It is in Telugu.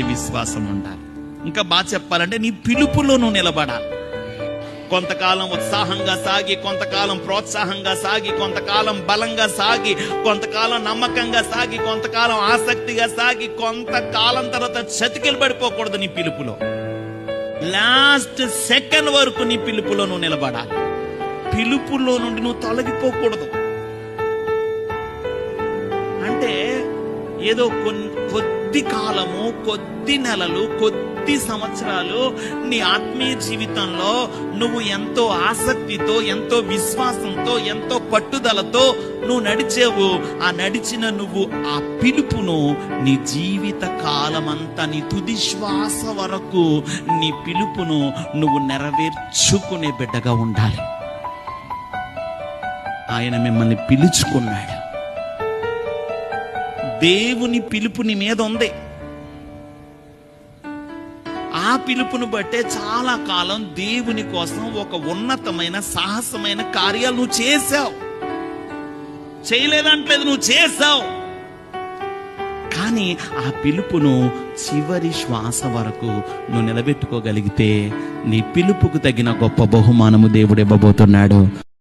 విశ్వాసం ఉండాలి. ఇంకా బాగా చెప్పాలంటే నీ పిలుపులో నువ్వు నిలబడాలి. కొంతకాలం ఉత్సాహంగా సాగి, కొంతకాలం ప్రోత్సాహంగా సాగి, కొంతకాలం బలంగా సాగి, కొంతకాలం నమ్మకంగా సాగి, కొంతకాలం ఆసక్తిగా సాగి, కొంతకాలం తర్వాత చతికిలు పడిపోకూడదు. నీ పిలుపులో లాస్ట్ సెకండ్ వరకు నీ పిలుపులో నువ్వు నిలబడాలి. పిలుపులో నుండి నువ్వు తొలగిపోకూడదు. అంటే ఏదో కొద్ది కాలము, కొద్ది నెలలు, కొద్ది సంవత్సరాలు నీ ఆత్మీయ జీవితంలో నువ్వు ఎంతో ఆసక్తితో, ఎంతో విశ్వాసంతో, ఎంతో పట్టుదలతో నువ్వు నడిచేవు. ఆ నడిచిన నువ్వు ఆ పిలుపును నీ జీవిత కాలమంతా, నీ తుది శ్వాస వరకు నీ పిలుపును నువ్వు నెరవేర్చుకునే బిడ్డగా ఉండాలి. ఆయన మిమ్మల్ని పిలుచుకున్నాడు. దేవుని పిలుపు నీ మీద ఉంది. ఆ పిలుపును బట్టే చాలా కాలం దేవుని కోసం ఒక ఉన్నతమైన సాహసమైన కార్యాలు నువ్వు చేశావు. చేయలేదంటలేదు, నువ్వు చేశావు. కానీ ఆ పిలుపును చివరి శ్వాస వరకు నువ్వు నిలబెట్టుకోగలిగితే నీ పిలుపుకు తగిన గొప్ప బహుమానము దేవుడు ఇవ్వబోతున్నాడు.